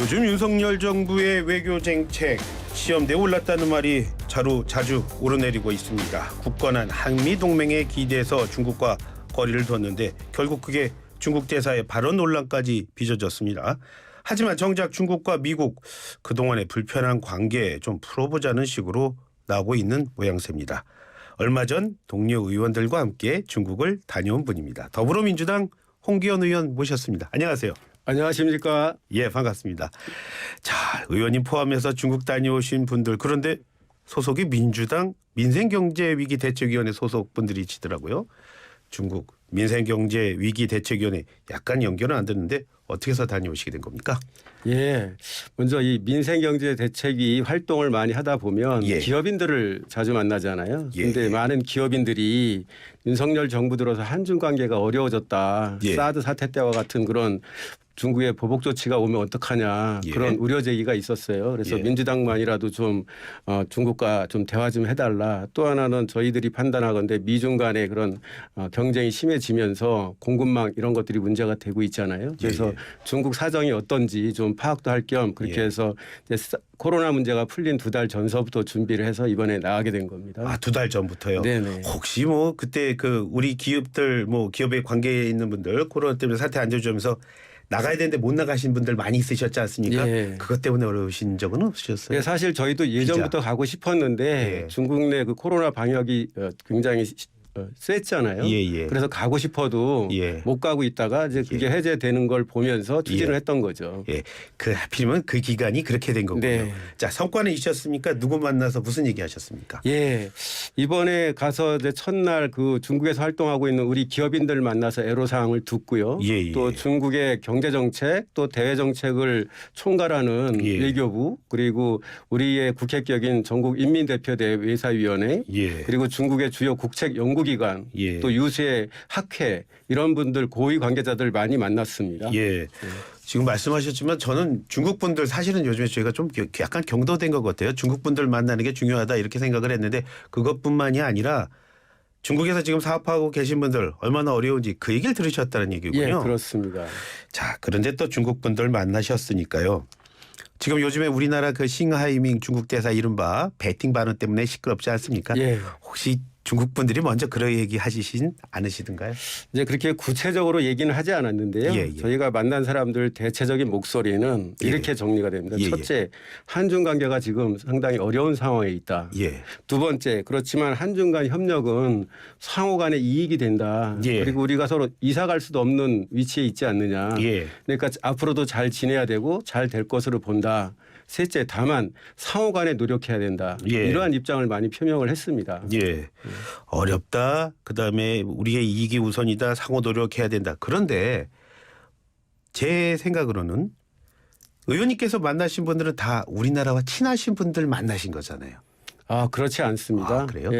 요즘 윤석열 정부의 외교 정책 시험대에 올랐다는 말이 자주 오르내리고 있습니다. 굳건한 한미 동맹에 기대서 중국과 거리를 뒀는데 결국 그게 중국 대사의 발언 논란까지 빚어졌습니다. 하지만 정작 중국과 미국 그동안의 불편한 관계 좀 풀어보자는 식으로 나오고 있는 모양새입니다. 얼마 전 동료 의원들과 함께 중국을 다녀온 분입니다. 더불어민주당 홍기현 의원 모셨습니다. 안녕하세요. 안녕하십니까? 예, 반갑습니다. 자, 의원님 포함해서 중국 다녀오신 분들, 그런데 소속이 민주당 민생경제위기대책위원회 소속 분들이시더라고요. 중국 민생경제위기대책위원회 약간 연결은 안 되는데 어떻게 해서 다녀오시게 된 겁니까? 예, 먼저 이 민생경제대책위 활동을 많이 하다 보면 기업인들을 자주 만나잖아요. 그런데 많은 기업인들이 윤석열 정부 들어서 한중 관계가 어려워졌다. 사드 사태 때와 같은 그런 중국의 보복 조치가 오면 어떡하냐 그런 우려 제기가 있었어요. 그래서 민주당만이라도 좀 중국과 좀 대화 좀 해달라. 또 하나는 저희들이 판단하건대 미중 간의 그런 경쟁이 심해지면서 공급망 이런 것들이 문제가 되고 있잖아요. 그래서 중국 사정이 어떤지 좀 파악도 할 겸 그렇게 해서 이제 코로나 문제가 풀린 2달 전서부터 준비를 해서 이번에 나가게 된 겁니다. 아, 2달 전부터요? 네네. 혹시 뭐 그때 그 우리 기업들 뭐 기업에 관계에 있는 분들 코로나 때문에 사태 안 좋아지면서 나가야 되는데 못 나가신 분들 많이 있으셨지 않습니까? 그것 때문에 어려우신 적은 없으셨어요? 네, 사실 저희도 예전부터 가고 싶었는데 중국 내 그 코로나 방역이 굉장히 셌잖아요. 그래서 가고 싶어도 못 가고 있다가 이제 그게 해제되는 걸 보면서 추진을 했던 거죠. 그 하필이면 그 기간이 그렇게 된 거군요. 네. 자, 성과는 있으셨습니까? 누구 만나서 무슨 얘기 하셨습니까? 예. 이번에 가서 이제 첫날 그 중국에서 활동하고 있는 우리 기업인들 만나서 애로사항을 듣고요. 또 중국의 경제정책 또 대외정책을 총괄하는 외교부 그리고 우리의 국회격인 전국인민대표대회 외사위원회 그리고 중국의 주요 국책 연구기관 또 유수의 학회 이런 분들 고위 관계자들 많이 만났습니다. 지금 말씀하셨지만 저는 중국 분들 사실은 요즘에 저희가 좀 약간 경도된 것 같아요. 중국 분들 만나는 게 중요하다 이렇게 생각을 했는데 그것뿐만이 아니라 중국에서 지금 사업하고 계신 분들 얼마나 어려운지 그 얘기를 들으셨다는 얘기군요. 예, 그렇습니다. 자, 그런데 또 중국 분들 만나셨으니까요. 지금 요즘에 우리나라 그 싱하이밍 중국 대사 이른바 배팅 발언 때문에 시끄럽지 않습니까? 혹시 중국 분들이 먼저 그런 얘기 하시진 않으시던가요? 이제 그렇게 구체적으로 얘기는 하지 않았는데요. 저희가 만난 사람들 대체적인 목소리는 이렇게 정리가 됩니다. 첫째, 한중 관계가 지금 상당히 어려운 상황에 있다. 두 번째, 그렇지만 한중 간 협력은 상호 간의 이익이 된다. 그리고 우리가 서로 이사 갈 수도 없는 위치에 있지 않느냐. 그러니까 앞으로도 잘 지내야 되고 잘 될 것으로 본다. 셋째, 다만 상호 간에 노력해야 된다. 이러한 입장을 많이 표명을 했습니다. 어렵다. 그다음에 우리의 이익이 우선이다. 상호 노력해야 된다. 그런데 제 생각으로는 의원님께서 만나신 분들은 다 우리나라와 친하신 분들 만나신 거잖아요. 아, 그렇지 않습니다. 아, 그래요?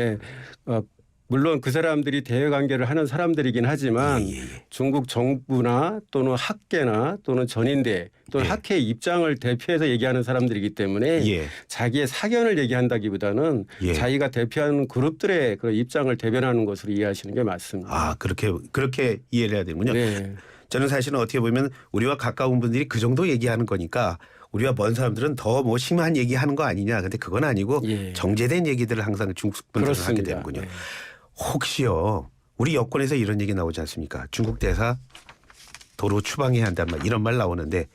물론 그 사람들이 대외관계를 하는 사람들이긴 하지만 중국 정부나 또는 학계나 또는 전인대 또는 학회의 입장을 대표해서 얘기하는 사람들이기 때문에 자기의 사견을 얘기한다기보다는 자기가 대표하는 그룹들의 그 입장을 대변하는 것으로 이해하시는 게 맞습니다. 아, 그렇게 이해를 해야 되는군요. 저는 사실은 어떻게 보면 우리와 가까운 분들이 그 정도 얘기하는 거니까 우리와 먼 사람들은 더 뭐 심한 얘기하는 거 아니냐. 근데 그건 아니고 정제된 얘기들을 항상 중국 분들은 하게 되는군요. 혹시요 우리 여권에서 이런 얘기 나오지 않습니까? 중국 대사 도로 추방해야 한다 이런 말 나오는데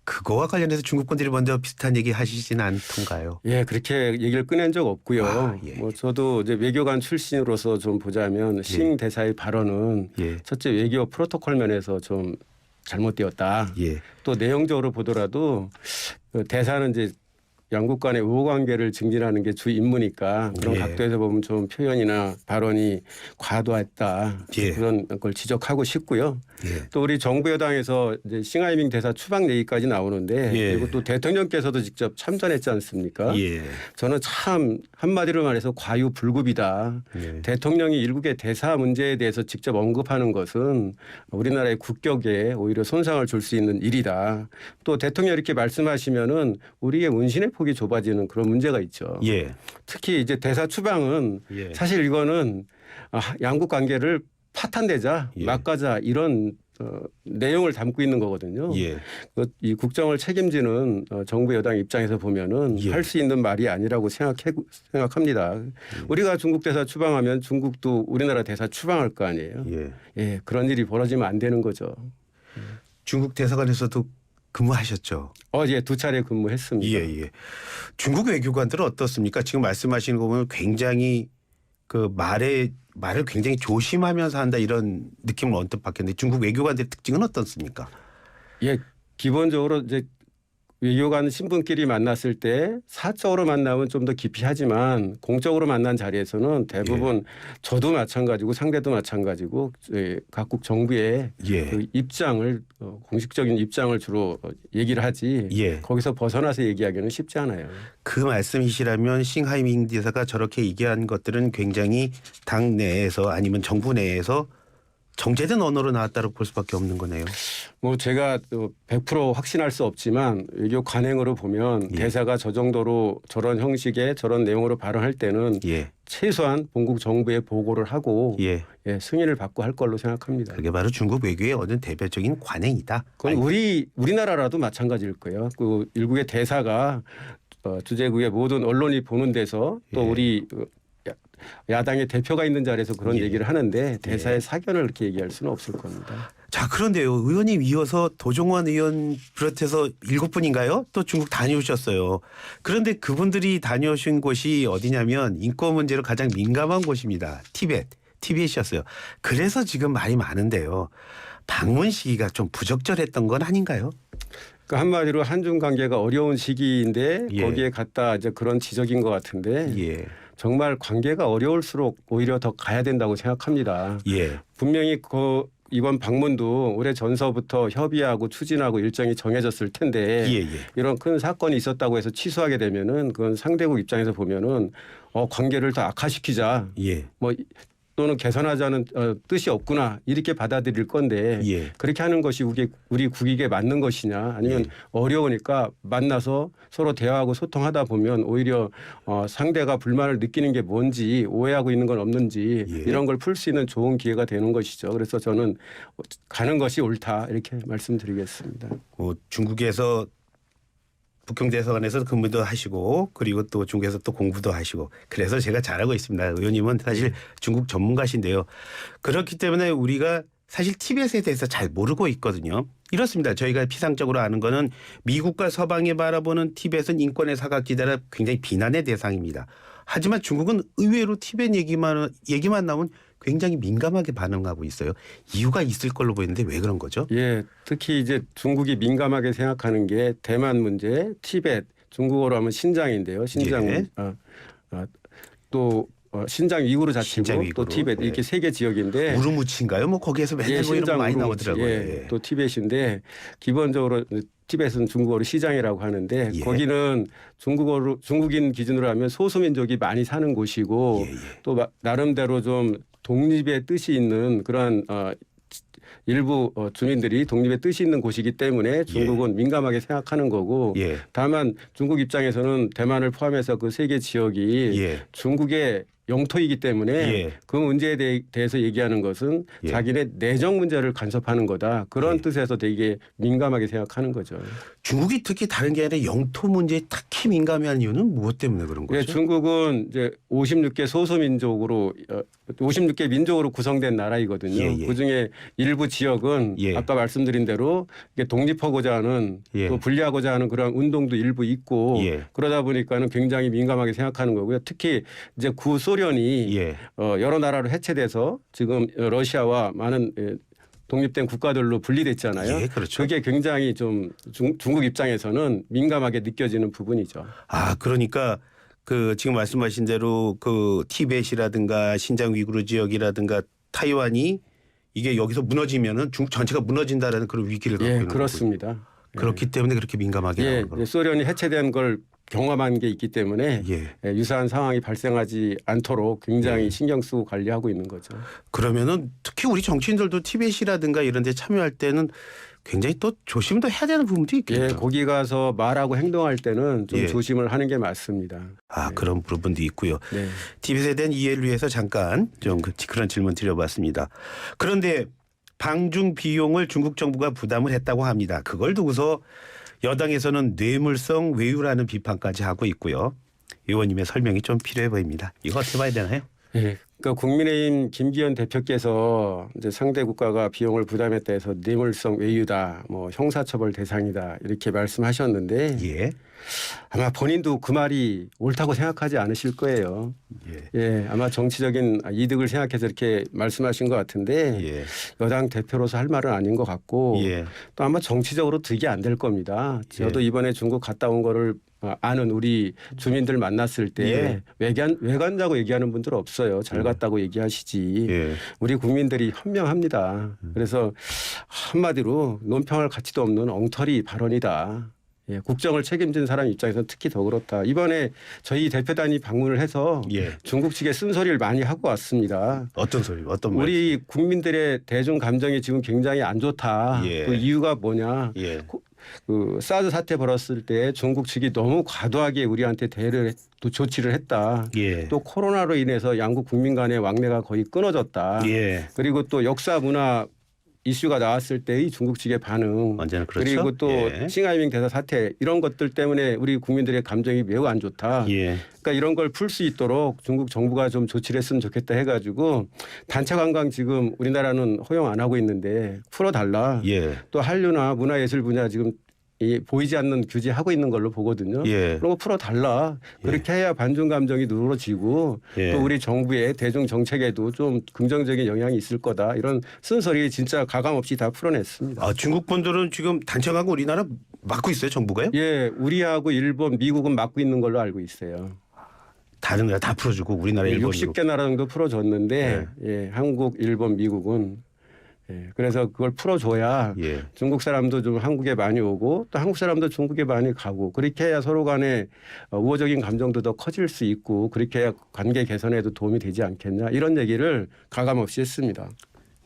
그거와 관련해서 중국 분들이 먼저 비슷한 얘기 하시지는 않던가요? 그렇게 얘기를 꺼낸 적 없고요. 뭐 저도 이제 외교관 출신으로서 좀 보자면 싱 대사의 발언은 첫째 외교 프로토콜 면에서 좀 잘못되었다. 또 내용적으로 보더라도 대사는 이제 양국 간의 우호관계를 증진하는 게 주 임무니까 그런 각도에서 보면 좀 표현이나 발언이 과도했다. 그런 걸 지적하고 싶고요. 또 우리 정부 여당에서 이제 싱하이밍 대사 추방 얘기까지 나오는데 그리고 또 대통령께서도 직접 참전했지 않습니까? 저는 참 한마디로 말해서 과유불급이다. 대통령이 일국의 대사 문제에 대해서 직접 언급하는 것은 우리나라의 국격에 오히려 손상을 줄 수 있는 일이다. 또 대통령이 이렇게 말씀하시면은 우리의 운신의 폭이 좁아지는 그런 문제가 있죠. 특히 이제 대사 추방은 사실 이거는 양국 관계를 파탄되자 막가자 이런 내용을 담고 있는 거거든요. 예. 이 국정을 책임지는 정부 여당 입장에서 보면은 예. 할 수 있는 말이 아니라고 생각합니다. 우리가 중국 대사 추방하면 중국도 우리나라 대사 추방할 거 아니에요. 예. 예, 그런 일이 벌어지면 안 되는 거죠. 중국 대사관에서도 근무하셨죠? 예, 2차례 근무했습니다. 예. 중국 외교관들은 어떻습니까? 지금 말씀하시는 거 보면 굉장히 그 말을 굉장히 조심하면서 한다 이런 느낌을 언뜻 받겠는데 중국 외교관들의 특징은 어떻습니까? 예, 기본적으로 이제 외교관 신분끼리 만났을 때 사적으로 만나면 좀 더 깊이 하지만 공적으로 만난 자리에서는 대부분 저도 마찬가지고 상대도 마찬가지고 각국 정부의 그 입장을 공식적인 입장을 주로 얘기를 하지 거기서 벗어나서 얘기하기는 쉽지 않아요. 그 말씀이시라면 싱하이밍 대사가 저렇게 얘기한 것들은 굉장히 당 내에서 아니면 정부 내에서 정제된 언어로 나왔다고 볼 수밖에 없는 거네요. 뭐 제가 100% 확신할 수 없지만 외교 관행으로 보면 대사가 저 정도로 저런 형식의 저런 내용으로 발언할 때는 최소한 본국 정부에 보고를 하고 승인을 받고 할 걸로 생각합니다. 그게 바로 중국 외교의 어떤 대표적인 관행이다. 그건 우리나라라도 마찬가지일 거예요. 그 일국의 대사가 주재국의 모든 언론이 보는 데서 또 우리 야당의 대표가 있는 자리에서 그런 얘기를 하는데 대사의 사견을 그렇게 얘기할 수는 없을 겁니다. 자, 그런데요. 의원님 이어서 도종환 의원 비롯해서 7분인가요? 또 중국 다녀오셨어요. 그런데 그분들이 다녀오신 곳이 어디냐면 인권 문제로 가장 민감한 곳입니다. 티벳이었어요. 그래서 지금 말이 많은데요. 방문 시기가 좀 부적절했던 건 아닌가요? 그러니까 한마디로 한중 관계가 어려운 시기인데 거기에 갔다 이제 그런 지적인 것 같은데 정말 관계가 어려울수록 오히려 더 가야 된다고 생각합니다. 분명히 이번 방문도 올해 전서부터 협의하고 추진하고 일정이 정해졌을 텐데 이런 큰 사건이 있었다고 해서 취소하게 되면은 그건 상대국 입장에서 보면은 관계를 더 악화시키자 뭐 또는 개선하자는 뜻이 없구나 이렇게 받아들일 건데 그렇게 하는 것이 우리 국익에 맞는 것이냐 아니면 어려우니까 만나서 서로 대화하고 소통하다 보면 오히려 상대가 불만을 느끼는 게 뭔지 오해하고 있는 건 없는지 이런 걸 풀 수 있는 좋은 기회가 되는 것이죠. 그래서 저는 가는 것이 옳다 이렇게 말씀드리겠습니다. 중국에서 북경대사관에서 근무도 하시고 그리고 또 중국에서 또 공부도 하시고 그래서 제가 잘하고 있습니다. 의원님은 사실 중국 전문가신데요. 그렇기 때문에 우리가 사실 티벳에 대해서 잘 모르고 있거든요. 이렇습니다. 저희가 피상적으로 아는 거는 미국과 서방이 바라보는 티벳은 인권의 사각지대라 굉장히 비난의 대상입니다. 하지만 중국은 의외로 티벳 얘기만 나오면 굉장히 민감하게 반응하고 있어요. 이유가 있을 걸로 보이는데 왜 그런 거죠? 특히 이제 중국이 민감하게 생각하는 게 대만 문제, 티벳, 중국어로 하면 신장인데요. 신장 또 신장 위구르 자치구 또 티벳 이렇게 3개 지역인데 우르무치인가요? 뭐 거기에서 맨날 뭐 이런 거 많이 나오더라고요. 또 티벳인데 기본적으로 티벳은 중국어로 시장이라고 하는데 거기는 중국인 기준으로 하면 소수민족이 많이 사는 곳이고 또 나름대로 좀 독립의 뜻이 있는 그러한 일부 주민들이 독립의 뜻이 있는 곳이기 때문에 중국은 민감하게 생각하는 거고 다만 중국 입장에서는 대만을 포함해서 그 3개 지역이 중국의 영토이기 때문에 그 문제에 대해서 얘기하는 것은 자기네 내정 문제를 간섭하는 거다. 그런 뜻에서 되게 민감하게 생각하는 거죠. 중국이 특히 다른 게 아니라 영토 문제에 특히 민감해하는 이유는 무엇 때문에 그런 거죠? 중국은 이제 56개 소수민족으로 56개 민족으로 구성된 나라이거든요. 그중에 일부 지역은 아까 말씀드린 대로 이게 독립하고자 하는 또 분리하고자 하는 그런 운동도 일부 있고 그러다 보니까는 굉장히 민감하게 생각하는 거고요. 특히 이제 구소련이 여러 나라로 해체돼서 지금 러시아와 많은 독립된 국가들로 분리됐잖아요. 그게 굉장히 좀 중국 입장에서는 민감하게 느껴지는 부분이죠. 그러니까 그 지금 말씀하신 대로 그 티벳이라든가 신장 위구르 지역이라든가 타이완이 이게 여기서 무너지면은 중국 전체가 무너진다라는 그런 위기를 갖고 있는 그렇습니다. 그렇기 때문에 그렇게 민감하게 나오는 거예요. 소련이 해체된 걸 경험한 게 있기 때문에 유사한 상황이 발생하지 않도록 굉장히 신경 쓰고 관리하고 있는 거죠. 그러면은 특히 우리 정치인들도 티벳이라든가 이런 데 참여할 때는 굉장히 또 조심도 해야 되는 부분도 있겠죠. 거기 가서 말하고 행동할 때는 좀 조심을 하는 게 맞습니다. 그런 부분도 있고요. 티벳에 대한 이해를 위해서 잠깐 좀 그런 질문 드려봤습니다. 그런데 방중 비용을 중국 정부가 부담을 했다고 합니다. 그걸 두고서 여당에서는 뇌물성 외유라는 비판까지 하고 있고요. 의원님의 설명이 좀 필요해 보입니다. 이거 어떻게 봐야 되나요? 네. 그러니까 국민의힘 김기현 대표께서 이제 상대 국가가 비용을 부담했다 해서 뇌물성 외유다, 뭐 형사처벌 대상이다 이렇게 말씀하셨는데 예. 아마 본인도 그 말이 옳다고 생각하지 않으실 거예요. 예, 아마 정치적인 이득을 생각해서 이렇게 말씀하신 것 같은데 예. 여당 대표로서 할 말은 아닌 것 같고 예. 또 아마 정치적으로 득이 안 될 겁니다. 저도 이번에 중국 갔다 온 거를 아는 우리 주민들 만났을 때 왜 간다고 얘기하는 분들 없어요. 잘 갔다고 얘기하시지. 예. 우리 국민들이 현명합니다. 그래서 한마디로 논평할 가치도 없는 엉터리 발언이다. 예, 국정을 책임진 사람 입장에서는 특히 더 그렇다. 이번에 저희 대표단이 방문을 해서 중국 측에 쓴소리를 많이 하고 왔습니다. 어떤 소리? 어떤 말? 우리 국민들의 대중 감정이 지금 굉장히 안 좋다. 그 이유가 뭐냐? 그 사드 사태 벌었을 때 중국 측이 너무 과도하게 우리한테 또 조치를 했다. 또 코로나로 인해서 양국 국민 간의 왕래가 거의 끊어졌다. 그리고 또 역사 문화 이슈가 나왔을 때의 중국 측의 반응, 언제나 그렇죠. 그리고 또 싱하이밍 대사 사태 이런 것들 때문에 우리 국민들의 감정이 매우 안 좋다. 그러니까 이런 걸 풀 수 있도록 중국 정부가 좀 조치를 했으면 좋겠다 해가지고 단체 관광 지금 우리나라는 허용 안 하고 있는데 풀어달라. 또 한류나 문화예술 분야 지금 보이지 않는 규제하고 있는 걸로 보거든요. 그런 거 풀어달라. 그렇게 해야 반중 감정이 누그러지고 또 우리 정부의 대중 정책에도 좀 긍정적인 영향이 있을 거다. 이런 쓴소리 진짜 가감 없이 다 풀어냈습니다. 아, 중국 분들은 지금 단체 관광 우리나라 막고 있어요, 정부가요? 예, 우리하고 일본, 미국은 막고 있는 걸로 알고 있어요. 다른 나라 다 풀어주고 우리나라, 일본 60개 나라 정도 풀어줬는데 한국, 일본, 미국은 그래서 그걸 풀어줘야 중국 사람도 좀 한국에 많이 오고 또 한국 사람도 중국에 많이 가고 그렇게 해야 서로 간에 우호적인 감정도 더 커질 수 있고 그렇게 해야 관계 개선에도 도움이 되지 않겠냐 이런 얘기를 가감없이 했습니다.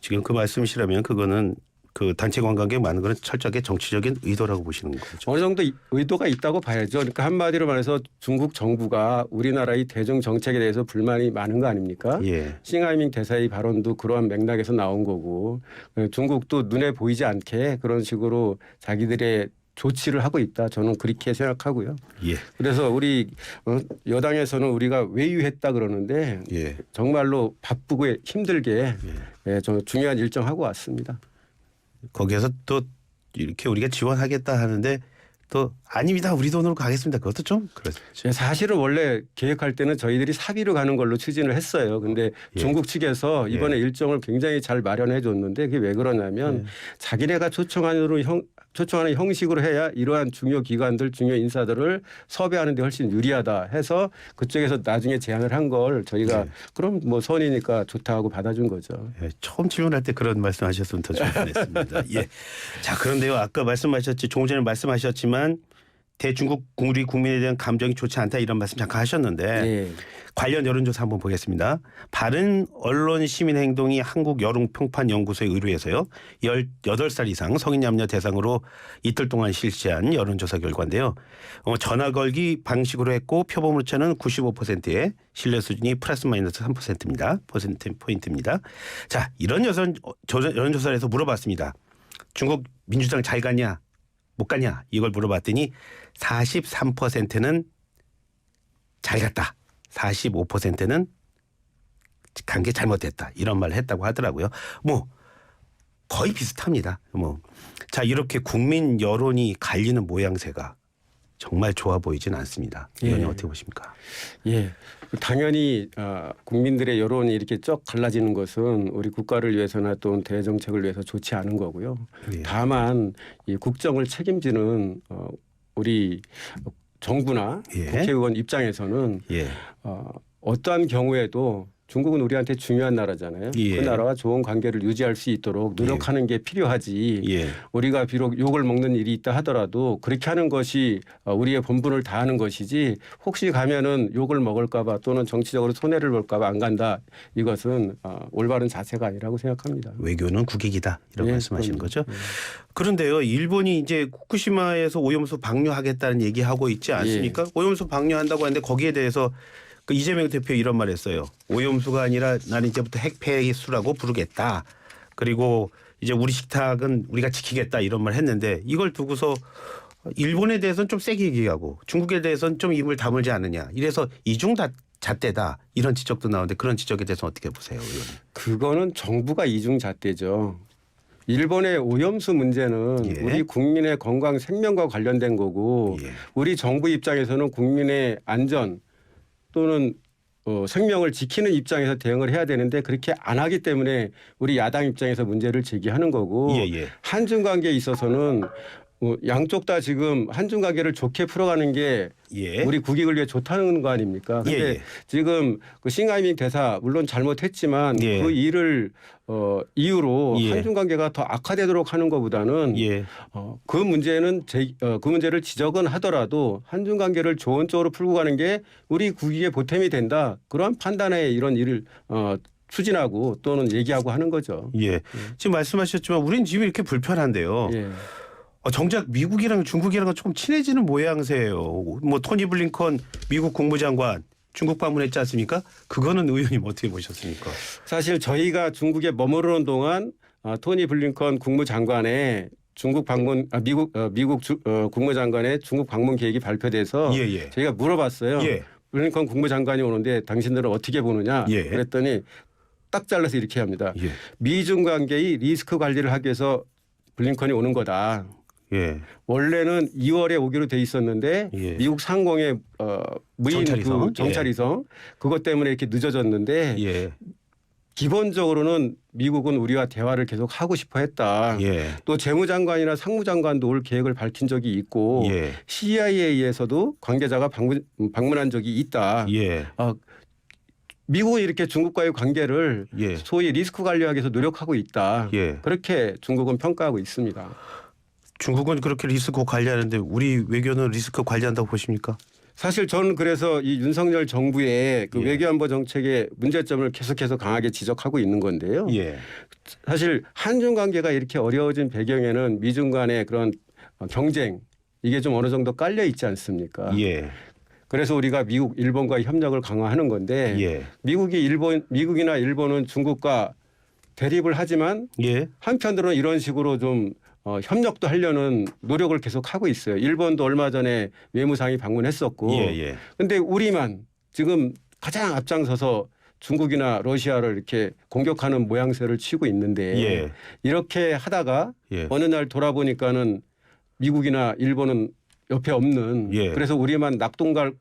지금 그 말씀이시라면 그거는 그 단체 관광객 많은 건 철저하게 정치적인 의도라고 보시는 거죠. 어느 정도 의도가 있다고 봐야죠. 그러니까 한마디로 말해서 중국 정부가 우리나라의 대중 정책에 대해서 불만이 많은 거 아닙니까? 싱하이밍 대사의 발언도 그러한 맥락에서 나온 거고 중국도 눈에 보이지 않게 그런 식으로 자기들의 조치를 하고 있다. 저는 그렇게 생각하고요. 그래서 우리 여당에서는 우리가 외유했다 그러는데 정말로 바쁘고 힘들게 저 중요한 일정 하고 왔습니다. 거기에서 또 이렇게 우리가 지원하겠다 하는데 또 아닙니다. 우리 돈으로 가겠습니다. 그것도 좀 그렇죠. 사실은 원래 계획할 때는 저희들이 사비로 가는 걸로 추진을 했어요. 근데 중국 측에서 이번에 일정을 굉장히 잘 마련해 줬는데 그게 왜 그러냐면 자기네가 초청하는 형식으로 해야 이러한 중요 기관들, 중요 인사들을 섭외하는 데 훨씬 유리하다 해서 그쪽에서 나중에 제안을 한 걸 저희가 그럼 뭐 선이니까 좋다 하고 받아준 거죠. 처음 질문할 때 그런 말씀하셨으면 더 좋을 뻔했습니다. 자, 그런데요. 아까 조금 전에 말씀하셨지만 대중국 우리 국민에 대한 감정이 좋지 않다 이런 말씀 잠깐 하셨는데 관련 여론조사 한번 보겠습니다. 바른 언론 시민행동이 한국 여론평판연구소에 의뢰해서요. 18살 이상 성인 남녀 대상으로 이틀 동안 실시한 여론조사 결과인데요. 전화 걸기 방식으로 했고 표본 오차는 95%에 신뢰 수준이 플러스 마이너스 3%입니다. 퍼센트 포인트입니다. 자, 이런 여론조사를 해서 물어봤습니다. 중국 민주당 잘 가냐? 못 가냐 이걸 물어봤더니 43%는 잘 갔다. 45%는 간 게 잘못됐다. 이런 말을 했다고 하더라고요. 뭐 거의 비슷합니다. 자, 이렇게 국민 여론이 갈리는 모양새가 정말 좋아 보이진 않습니다. 의원님 어떻게 보십니까? 당연히 국민들의 여론이 이렇게 쩍 갈라지는 것은 우리 국가를 위해서나 또 대정책을 위해서 좋지 않은 거고요. 다만 이 국정을 책임지는 우리 정부나 국회의원 입장에서는 어떠한 경우에도 중국은 우리한테 중요한 나라잖아요. 그 나라와 좋은 관계를 유지할 수 있도록 노력하는 게 필요하지. 우리가 비록 욕을 먹는 일이 있다 하더라도 그렇게 하는 것이 우리의 본분을 다하는 것이지 혹시 가면은 욕을 먹을까 봐 또는 정치적으로 손해를 볼까 봐 안 간다. 이것은 올바른 자세가 아니라고 생각합니다. 외교는 국익이다. 이런 말씀하시는 거죠. 그런데요. 일본이 이제 후쿠시마에서 오염수 방류하겠다는 얘기하고 있지 않습니까? 오염수 방류한다고 하는데 거기에 대해서 그 이재명 대표 이런 말 했어요. 오염수가 아니라 나는 이제부터 핵폐기수라고 부르겠다. 그리고 이제 우리 식탁은 우리가 지키겠다 이런 말 했는데 이걸 두고서 일본에 대해서는 좀 세게 얘기하고 중국에 대해서는 좀 입을 다물지 않느냐. 이래서 이중 잣대다 이런 지적도 나오는데 그런 지적에 대해서 어떻게 보세요, 의원님? 그거는 정부가 이중 잣대죠. 일본의 오염수 문제는 예. 우리 국민의 건강 생명과 관련된 거고 예. 우리 정부 입장에서는 국민의 안전 또는 생명을 지키는 입장에서 대응을 해야 되는데 그렇게 안 하기 때문에 우리 야당 입장에서 문제를 제기하는 거고 예. 한중 관계에 있어서는 양쪽 다 지금 한중 관계를 좋게 풀어가는 게 예. 우리 국익을 위해 좋다는 거 아닙니까? 그런데 예. 지금 그 싱하이밍 대사 물론 잘못했지만 예. 그 일을 이유로 예. 한중 관계가 더 악화되도록 하는 것보다는 예. 그 문제는 그 문제를 지적은 하더라도 한중 관계를 좋은 쪽으로 풀고 가는 게 우리 국익에 보탬이 된다. 그런 판단에 이런 일을 추진하고 또는 얘기하고 하는 거죠. 예. 지금 말씀하셨지만 우리는 지금 이렇게 불편한데요. 예. 정작 미국이랑 중국이랑은 조금 친해지는 모양새예요. 뭐 토니 블링컨 미국 국무장관 중국 방문했지 않습니까? 그거는 의원님 어떻게 보셨습니까? 사실 저희가 중국에 머무르는 동안 토니 블링컨 국무장관의 중국 방문 미국 국무장관의 중국 방문 계획이 발표돼서 예. 저희가 물어봤어요. 예. 블링컨 국무장관이 오는데 당신들은 어떻게 보느냐? 예. 그랬더니 딱 잘라서 이렇게 합니다. 예. 미중 관계의 리스크 관리를 하기 위해서 블링컨이 오는 거다. 예. 원래는 2월에 오기로 돼 있었는데 예. 미국 상공의 무인 정찰위성? 정찰위성 그것 때문에 이렇게 늦어졌는데 예. 기본적으로는 미국은 우리와 대화를 계속 하고 싶어 했다. 예. 또 재무장관이나 상무장관도 올 계획을 밝힌 적이 있고 예. CIA에서도 관계자가 방문한 적이 있다. 예. 미국은 이렇게 중국과의 관계를 예. 소위 리스크 관리하기 위해서 노력하고 있다. 예. 그렇게 중국은 평가하고 있습니다. 중국은 그렇게 리스크 관리하는데 우리 외교는 리스크 관리한다고 보십니까? 사실 저는 그래서 이 윤석열 정부의 그 예. 외교안보 정책의 문제점을 계속해서 강하게 지적하고 있는 건데요. 예. 사실 한중 관계가 이렇게 어려워진 배경에는 미중 간의 그런 경쟁 이게 좀 어느 정도 깔려 있지 않습니까? 예. 그래서 우리가 미국, 일본과의 협력을 강화하는 건데 예. 미국이나 일본은 중국과 대립을 하지만 예. 한편으로는 이런 식으로 좀 협력도 하려는 노력을 계속 하고 있어요. 일본도 얼마 전에 외무상이 방문했었고. 예. 그런데 우리만 지금 가장 앞장서서 중국이나 러시아를 이렇게 공격하는 모양새를 취고 있는데 예. 이렇게 하다가 예. 어느 날 돌아보니까는 미국이나 일본은 옆에 없는 예. 그래서 우리만 낙동강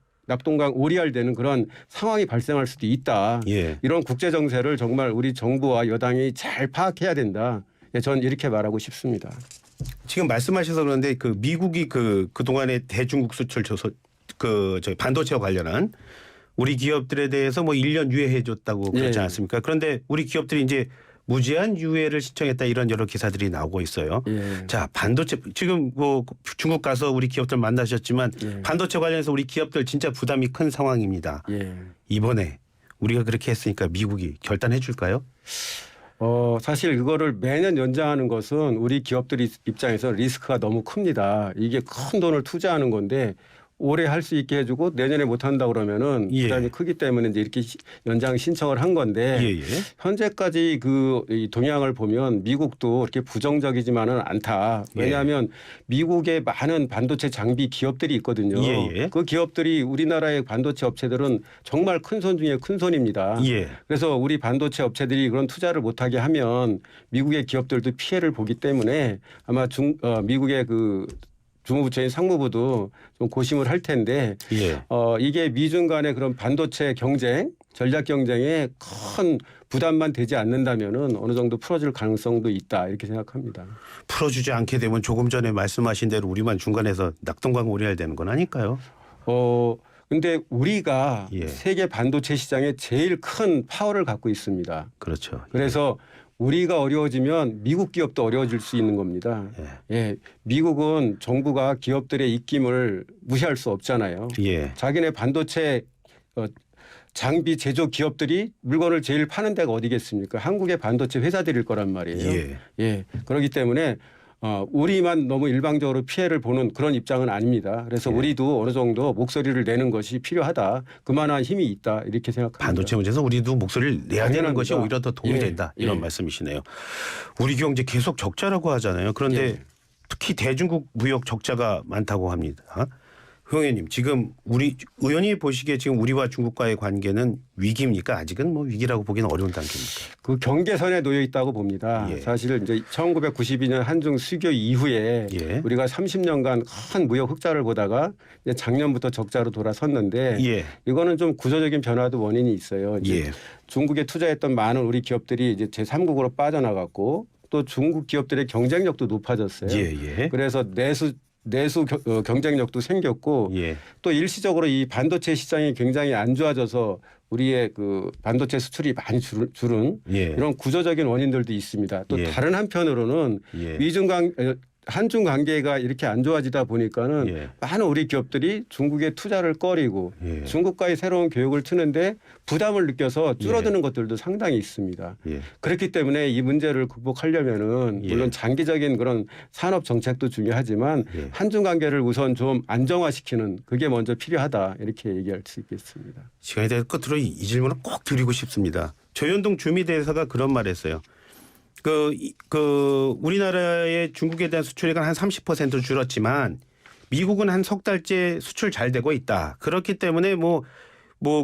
오리알되는 그런 상황이 발생할 수도 있다. 예. 이런 국제 정세를 정말 우리 정부와 여당이 잘 파악해야 된다. 전 이렇게 말하고 싶습니다. 지금 말씀하셔서 그런데 그 미국이 그동안의 대중국 수출 저희 반도체와 관련한 우리 기업들에 대해서 뭐 1년 유예해 줬다고 그러지 예. 않습니까? 그런데 우리 기업들이 이제 무제한 유예를 신청했다 이런 여러 기사들이 나오고 있어요. 예. 자, 반도체 지금 뭐 중국 가서 우리 기업들 만나셨지만 예. 반도체 관련해서 우리 기업들 진짜 부담이 큰 상황입니다. 예. 이번에 우리가 그렇게 했으니까 미국이 결단해 줄까요? 사실 그거를 매년 연장하는 것은 우리 기업들 입장에서 리스크가 너무 큽니다. 이게 큰 돈을 투자하는 건데 올해 할 수 있게 해주고 내년에 못 한다 그러면은 예. 부담이 크기 때문에 이제 이렇게 연장 신청을 한 건데 예. 현재까지 이 동향을 보면 미국도 그렇게 부정적이지만은 않다. 왜냐하면 미국에 많은 반도체 장비 기업들이 있거든요. 예. 그 기업들이 우리나라의 반도체 업체들은 정말 큰 손 중에 큰 손입니다. 예. 그래서 우리 반도체 업체들이 그런 투자를 못하게 하면 미국의 기업들도 피해를 보기 때문에 아마 미국의 그 주무부처인 상무부도 좀 고심을 할 텐데 예. 이게 미중 간의 그런 반도체 경쟁, 전략 경쟁에 큰 부담만 되지 않는다면은 어느 정도 풀어질 가능성도 있다 이렇게 생각합니다. 풀어주지 않게 되면 조금 전에 말씀하신 대로 우리만 중간에서 낙동강 오리알 되는 건 아닐까요? 근데 우리가 예. 세계 반도체 시장에 제일 큰 파워를 갖고 있습니다. 그렇죠. 그래서 우리가 어려워지면 미국 기업도 어려워질 수 있는 겁니다. 예, 미국은 정부가 기업들의 입김을 무시할 수 없잖아요. 예. 자기네 반도체 장비 제조 기업들이 물건을 제일 파는 데가 어디겠습니까? 한국의 반도체 회사들일 거란 말이에요. 예. 예. 그렇기 때문에 우리만 너무 일방적으로 피해를 보는 그런 입장은 아닙니다. 그래서 예. 우리도 어느 정도 목소리를 내는 것이 필요하다. 그만한 힘이 있다. 이렇게 생각합니다. 반도체 문제에서 우리도 목소리를 내야 되는 것이 오히려 더 도움이 예. 된다. 이런 예. 말씀이시네요. 우리 경제 계속 적자라고 하잖아요. 그런데 예. 특히 대중국 무역 적자가 많다고 합니다. 홍 의원님, 지금 우리 의원이 보시기에 지금 우리와 중국과의 관계는 위기입니까? 아직은 뭐 위기라고 보기는 어려운 단계입니까? 그 경계선에 놓여 있다고 봅니다. 예. 사실 이제 1992년 한중 수교 이후에 예. 우리가 30년간 큰 무역 흑자를 보다가 이제 작년부터 적자로 돌아섰는데 예. 이거는 좀 구조적인 변화도 원인이 있어요. 이제 예. 중국에 투자했던 많은 우리 기업들이 이제 제3국으로 빠져나갔고 또 중국 기업들의 경쟁력도 높아졌어요. 예. 그래서 내수 경쟁력도 생겼고 예. 또 일시적으로 이 반도체 시장이 굉장히 안 좋아져서 우리의 그 반도체 수출이 많이 줄은 예. 이런 구조적인 원인들도 있습니다. 또 예. 다른 한편으로는 예. 한중 관계가 이렇게 안 좋아지다 보니까는 예. 많은 우리 기업들이 중국에 투자를 꺼리고 예. 중국과의 새로운 교육을 트는데 부담을 느껴서 줄어드는 것들도 상당히 있습니다. 예. 그렇기 때문에 이 문제를 극복하려면은 예. 물론 장기적인 그런 산업 정책도 중요하지만 예. 한중 관계를 우선 좀 안정화시키는 그게 먼저 필요하다 이렇게 얘기할 수 있겠습니다. 시간이 돼서 끝으로 이 질문을 꼭 드리고 싶습니다. 조현동 주미대사가 그런 말했어요. 우리나라의 중국에 대한 수출액은 한 30% 줄었지만 미국은 한 석 달째 수출 잘 되고 있다. 그렇기 때문에 뭐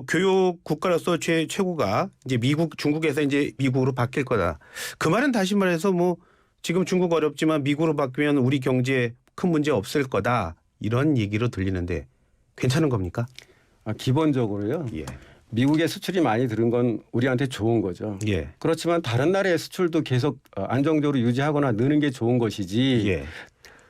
교육 국가로서 최고가 이제 중국에서 이제 미국으로 바뀔 거다. 그 말은 다시 말해서 뭐 지금 중국 어렵지만 미국으로 바뀌면 우리 경제에 큰 문제 없을 거다. 이런 얘기로 들리는데 괜찮은 겁니까? 기본적으로요. 예. 미국의 수출이 많이 들은 건 우리한테 좋은 거죠. 예. 그렇지만 다른 나라의 수출도 계속 안정적으로 유지하거나 느는 게 좋은 것이지. 예.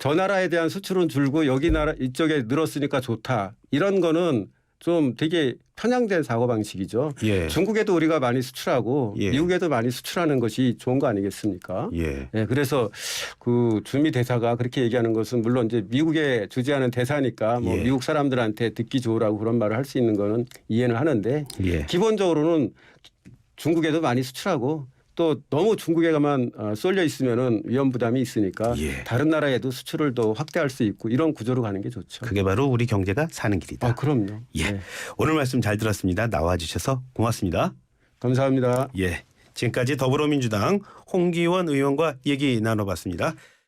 저 나라에 대한 수출은 줄고 여기 나라 이쪽에 늘었으니까 좋다. 이런 거는 좀 되게 편향된 사고 방식이죠. 예. 중국에도 우리가 많이 수출하고 예. 미국에도 많이 수출하는 것이 좋은 거 아니겠습니까? 예. 네, 그래서 그 주미 대사가 그렇게 얘기하는 것은 물론 이제 미국에 주재하는 대사니까 뭐 예. 미국 사람들한테 듣기 좋으라고 그런 말을 할 수 있는 거는 이해는 하는데 예. 기본적으로는 중국에도 많이 수출하고 또 너무 중국에만 쏠려 있으면은 위험 부담이 있으니까 예. 다른 나라에도 수출을 더 확대할 수 있고 이런 구조로 가는 게 좋죠. 그게 바로 우리 경제가 사는 길이다. 그럼요. 예. 네. 오늘 말씀 잘 들었습니다. 나와주셔서 고맙습니다. 감사합니다. 예. 지금까지 더불어민주당 홍기원 의원과 얘기 나눠봤습니다.